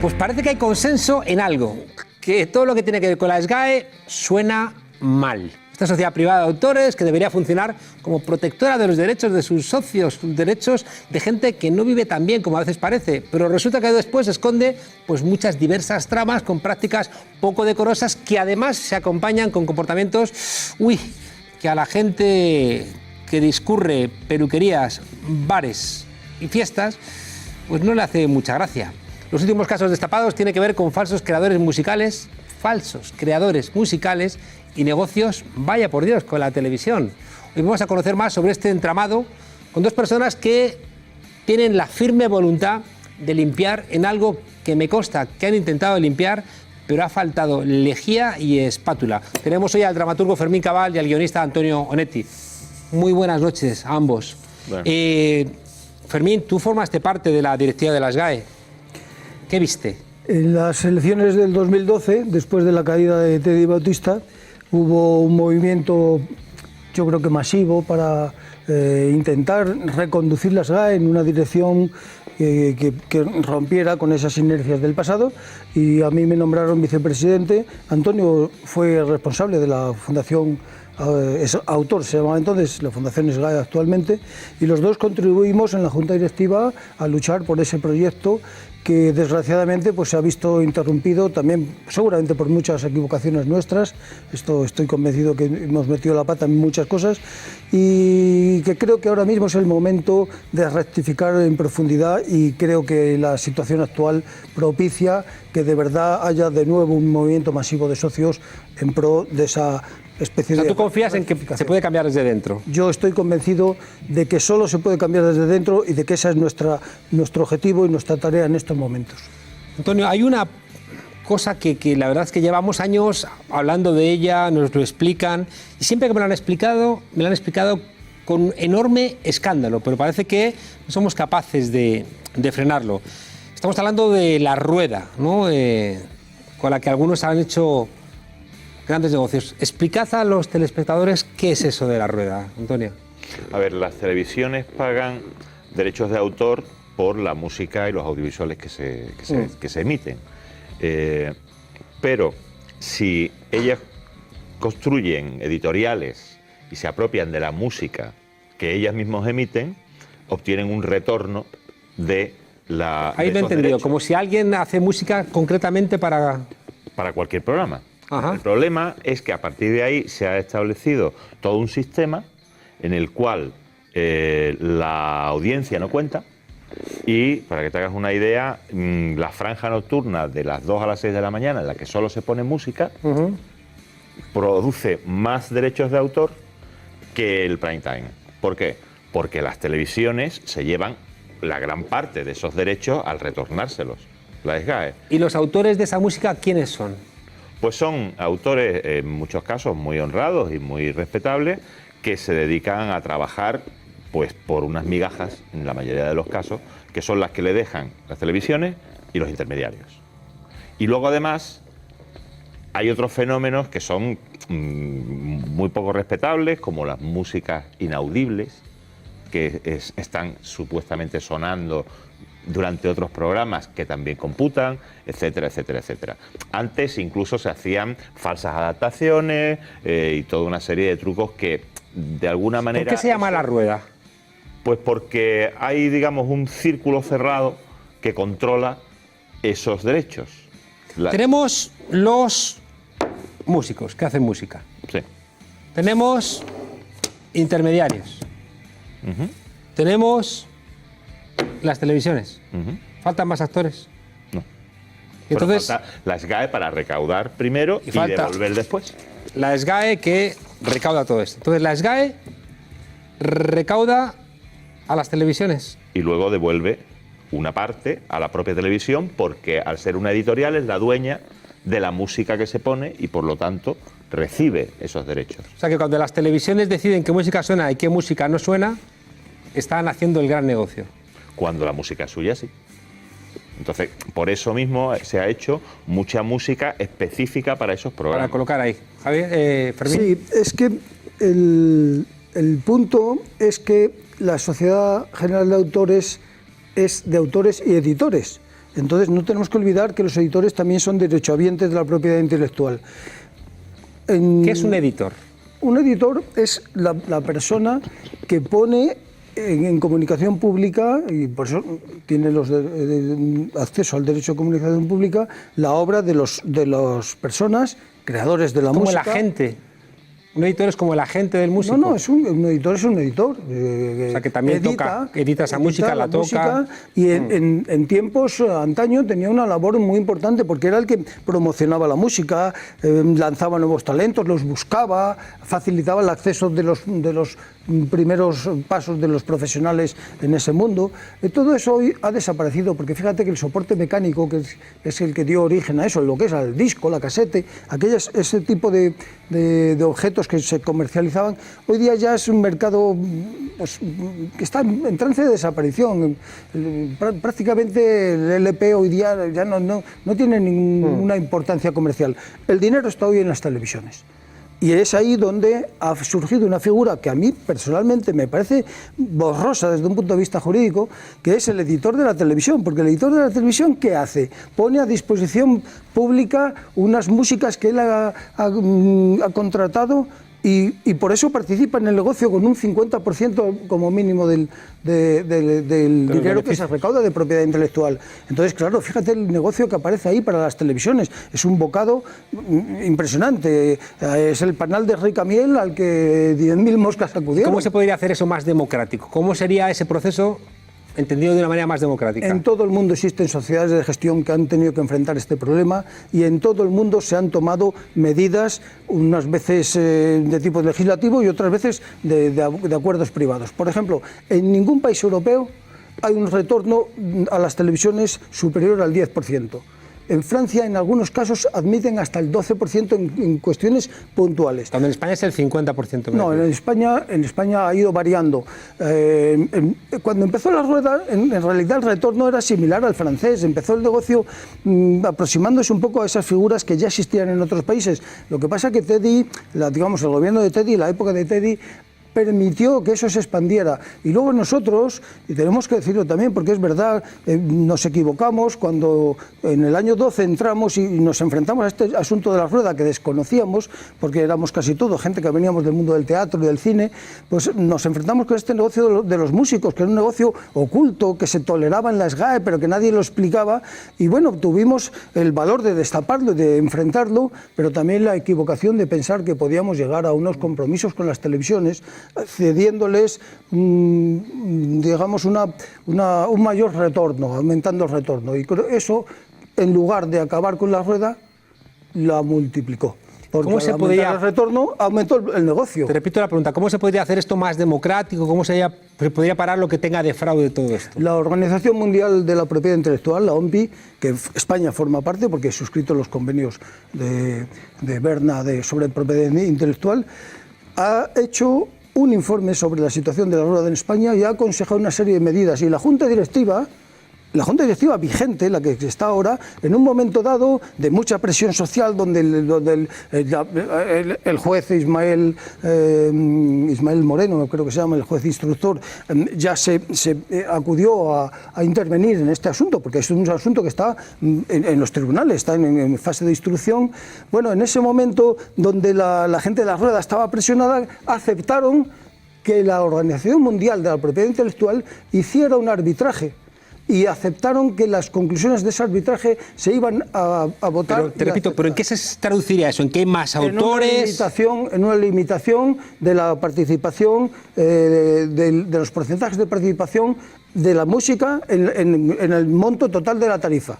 Pues parece que hay consenso en algo, que todo lo que tiene que ver con la SGAE suena mal. Esta sociedad privada de autores que debería funcionar como protectora de los derechos de sus socios, derechos de gente que no vive tan bien como a veces parece, pero resulta que después esconde pues muchas diversas tramas con prácticas poco decorosas que además se acompañan con comportamientos, que a la gente que discurre peluquerías, bares y fiestas, pues no le hace mucha gracia. Los últimos casos destapados tienen que ver con falsos creadores musicales y negocios, vaya por Dios, con la televisión. Hoy vamos a conocer más sobre este entramado con dos personas que tienen la firme voluntad de limpiar en algo que me consta que han intentado limpiar, pero ha faltado lejía y espátula. Tenemos hoy al dramaturgo Fermín Cabal y al guionista Antonio Onetti. Muy buenas noches a ambos. Bueno. Fermín, tú formaste parte de la directiva de la SGAE. ¿Qué viste? En las elecciones del 2012, después de la caída de Teddy Bautista, hubo un movimiento, yo creo que masivo, para intentar reconducir la SGAE en una dirección que rompiera con esas inercias del pasado, y a mí me nombraron vicepresidente. Antonio fue responsable de la fundación, es autor, se llamaba entonces, la Fundación SGAE actualmente, y los dos contribuimos en la Junta Directiva a luchar por ese proyecto que desgraciadamente pues se ha visto interrumpido también seguramente por muchas equivocaciones nuestras. Estoy convencido que hemos metido la pata en muchas cosas y que creo que ahora mismo es el momento de rectificar en profundidad, y creo que la situación actual propicia que de verdad haya de nuevo un movimiento masivo de socios en pro de esa especie de... ¿Tú confías en que se puede cambiar desde dentro? Yo estoy convencido de que solo se puede cambiar desde dentro y de que ese es nuestro objetivo y nuestra tarea en estos momentos. Antonio, hay una cosa que la verdad es que llevamos años hablando de ella, nos lo explican, y siempre que me lo han explicado con enorme escándalo, pero parece que no somos capaces de frenarlo. Estamos hablando de la rueda, ¿no? Con la que algunos han hecho grandes negocios. Explicad a los telespectadores qué es eso de la rueda, Antonio. A ver, las televisiones pagan derechos de autor por la música y los audiovisuales que se emiten. Pero si ellas construyen editoriales y se apropian de la música que ellas mismas emiten, obtienen un retorno de la... Ahí lo he entendido, derechos. como si alguien hace música concretamente para cualquier programa. Ajá. El problema es que a partir de ahí se ha establecido todo un sistema en el cual la audiencia no cuenta, y para que te hagas una idea, la franja nocturna de las 2 a las 6 de la mañana, en la que solo se pone música, produce más derechos de autor que el prime time. ¿Por qué? Porque las televisiones se llevan la gran parte de esos derechos al retornárselos, la SGAE. ¿Y los autores de esa música quiénes son? Pues son autores, en muchos casos, muy honrados y muy respetables, que se dedican a trabajar pues por unas migajas, en la mayoría de los casos, que son las que le dejan las televisiones y los intermediarios. Y luego, además, hay otros fenómenos que son muy poco respetables, como las músicas inaudibles, que están supuestamente sonando durante otros programas que también computan, etcétera, etcétera, etcétera. Antes incluso se hacían falsas adaptaciones y toda una serie de trucos que de alguna manera... ¿Por qué se llama la rueda? Pues porque hay, digamos, un círculo cerrado que controla esos derechos. Tenemos los músicos que hacen música. Sí. Tenemos intermediarios. Tenemos las televisiones. ¿Faltan más actores? No. Entonces, falta la SGAE para recaudar primero y devolver después. La SGAE que recauda todo esto. Entonces la SGAE recauda a las televisiones. Y luego devuelve una parte a la propia televisión, porque al ser una editorial es la dueña de la música que se pone y por lo tanto recibe esos derechos. O sea que cuando las televisiones deciden qué música suena y qué música no suena, están haciendo el gran negocio. Cuando la música es suya, sí. Entonces, por eso mismo se ha hecho mucha música específica para esos programas. Para colocar ahí. Javier, Fermín. Sí, es que el punto es que la Sociedad General de Autores es de autores y editores. Entonces no tenemos que olvidar que los editores también son derechohabientes de la propiedad intelectual. ¿Qué es un editor? Un editor es la persona que pone en comunicación pública, y por eso tiene acceso al derecho de comunicación pública, la obra de las personas, creadores de la música. Como el agente. Un editor es como el agente del músico. No, un editor es un editor. O sea, que también edita esa música, la toca. Y en tiempos antaño tenía una labor muy importante porque era el que promocionaba la música, lanzaba nuevos talentos, los buscaba, facilitaba el acceso de los primeros pasos de los profesionales en ese mundo. Todo eso hoy ha desaparecido porque fíjate que el soporte mecánico, que es el que dio origen a eso, lo que es el disco, la casete, ese tipo de objetos que se comercializaban, hoy día ya es un mercado pues, que está en trance de desaparición. Prácticamente el LP hoy día ya no tiene ninguna importancia comercial. El dinero está hoy en las televisiones. Y es ahí donde ha surgido una figura que a mí personalmente me parece borrosa desde un punto de vista jurídico, que es el editor de la televisión. Porque el editor de la televisión, ¿qué hace? Pone a disposición pública unas músicas que él ha contratado y por eso participa en el negocio con un 50% como mínimo del dinero que se recauda de propiedad intelectual. Entonces, claro, fíjate el negocio que aparece ahí para las televisiones. Es un bocado impresionante. Es el panal de rica miel al que 10.000 moscas acudieron. ¿Cómo se podría hacer eso más democrático? ¿Cómo sería ese proceso entendido de una manera más democrática? En todo el mundo existen sociedades de gestión que han tenido que enfrentar este problema y en todo el mundo se han tomado medidas, unas veces de tipo legislativo y otras veces de acuerdos privados. Por ejemplo, en ningún país europeo hay un retorno a las televisiones superior al 10%. En Francia, en algunos casos, admiten hasta el 12% en cuestiones puntuales. Cuando en España es el 50%. No, en España ha ido variando. Cuando empezó la rueda, en realidad el retorno era similar al francés. Empezó el negocio aproximándose un poco a esas figuras que ya existían en otros países. Lo que pasa es que Teddy, el gobierno de Teddy, la época de Teddy, permitió que eso se expandiera. Y luego nosotros, y tenemos que decirlo también porque es verdad, nos equivocamos cuando en el año 12 entramos y nos enfrentamos a este asunto de la rueda que desconocíamos, porque éramos casi todo gente que veníamos del mundo del teatro y del cine, pues nos enfrentamos con este negocio de los músicos, que era un negocio oculto, que se toleraba en la SGAE, pero que nadie lo explicaba, y bueno, tuvimos el valor de destaparlo y de enfrentarlo, pero también la equivocación de pensar que podíamos llegar a unos compromisos con las televisiones, cediéndoles, digamos, un mayor retorno, aumentando el retorno. Y eso, en lugar de acabar con la rueda, la multiplicó. Porque ¿cómo se podría el retorno aumentó el negocio? Te repito la pregunta, ¿cómo se podría hacer esto más democrático? ¿Cómo se podría parar lo que tenga de fraude todo esto? La Organización Mundial de la Propiedad Intelectual, la OMPI, que España forma parte porque ha suscrito los convenios de Berna sobre propiedad intelectual, ha hecho un informe sobre la situación de la rueda en España y ha aconsejado una serie de medidas. Y la Junta Directiva vigente, la que está ahora, en un momento dado de mucha presión social, donde el juez Ismael Moreno, creo que se llama, el juez instructor, ya se acudió a intervenir en este asunto, porque es un asunto que está en los tribunales, está en fase de instrucción. Bueno, en ese momento donde la gente de la rueda estaba presionada, aceptaron que la Organización Mundial de la Propiedad Intelectual hiciera un arbitraje. Y aceptaron que las conclusiones de ese arbitraje se iban a votar. Pero te repito, ¿pero en qué se traduciría eso? ¿En qué hay más autores? En una limitación de la participación, de los porcentajes de participación de la música en el monto total de la tarifa.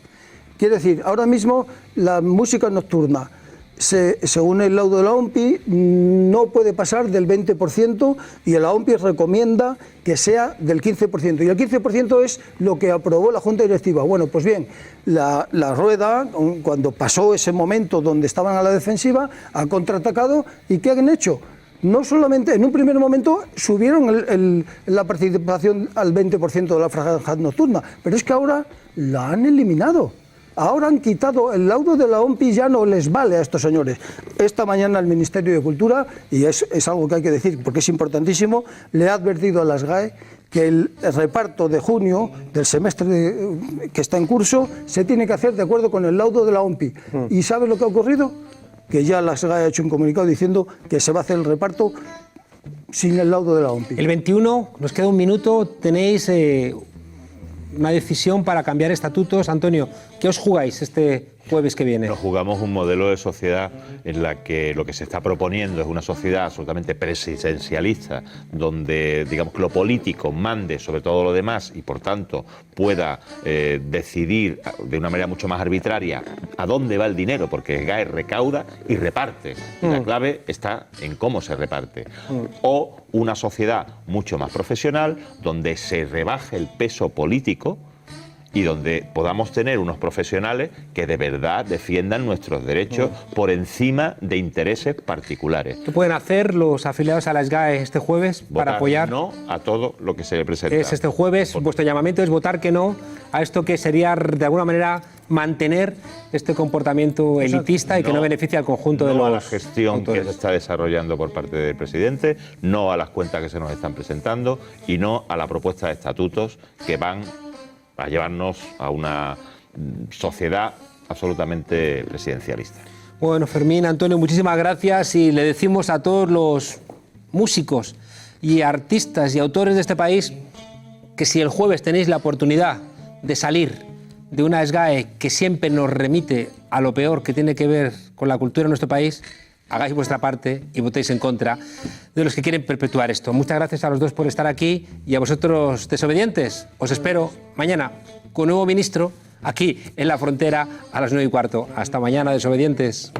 Quiere decir, ahora mismo la música nocturna, según el laudo de la OMPI, no puede pasar del 20% y la OMPI recomienda que sea del 15%. Y el 15% es lo que aprobó la Junta Directiva. Bueno, pues bien, la rueda, cuando pasó ese momento donde estaban a la defensiva, ha contraatacado. ¿Y qué han hecho? No solamente, en un primer momento subieron la participación al 20% de la franja nocturna, pero es que ahora la han eliminado. Ahora han quitado el laudo de la OMPI, ya no les vale a estos señores. Esta mañana el Ministerio de Cultura, y es algo que hay que decir porque es importantísimo, le ha advertido a la SGAE que el reparto de junio del semestre que está en curso se tiene que hacer de acuerdo con el laudo de la OMPI. ¿Y sabes lo que ha ocurrido? Que ya la SGAE ha hecho un comunicado diciendo que se va a hacer el reparto sin el laudo de la OMPI. El 21, nos queda un minuto, tenéis una decisión para cambiar estatutos. Antonio, ¿qué os jugáis este jueves que viene? Nos jugamos un modelo de sociedad en la que lo que se está proponiendo es una sociedad absolutamente presidencialista, donde digamos que lo político mande sobre todo lo demás y por tanto pueda decidir de una manera mucho más arbitraria a dónde va el dinero, porque el SGAE recauda y reparte. Y la clave está en cómo se reparte. O una sociedad mucho más profesional, donde se rebaje el peso político y donde podamos tener unos profesionales que de verdad defiendan nuestros derechos por encima de intereses particulares. ¿Qué pueden hacer los afiliados a la SGAE este jueves para apoyar? No a todo lo que se le presenta. Es este jueves, vuestro llamamiento es votar que no a esto que sería de alguna manera mantener este comportamiento elitista y que no beneficia al conjunto de los a la gestión autores. que se está desarrollando por parte del presidente, no a las cuentas que se nos están presentando y no a la propuesta de estatutos que van a llevarnos a una sociedad absolutamente presidencialista. Bueno, Fermín, Antonio, muchísimas gracias y le decimos a todos los músicos y artistas y autores de este país que si el jueves tenéis la oportunidad de salir de una SGAE que siempre nos remite a lo peor que tiene que ver con la cultura en nuestro país, hagáis vuestra parte y votéis en contra de los que quieren perpetuar esto. Muchas gracias a los dos por estar aquí y a vosotros, desobedientes. Os espero mañana con nuevo ministro aquí en La Frontera a las 9:15. Hasta mañana, desobedientes.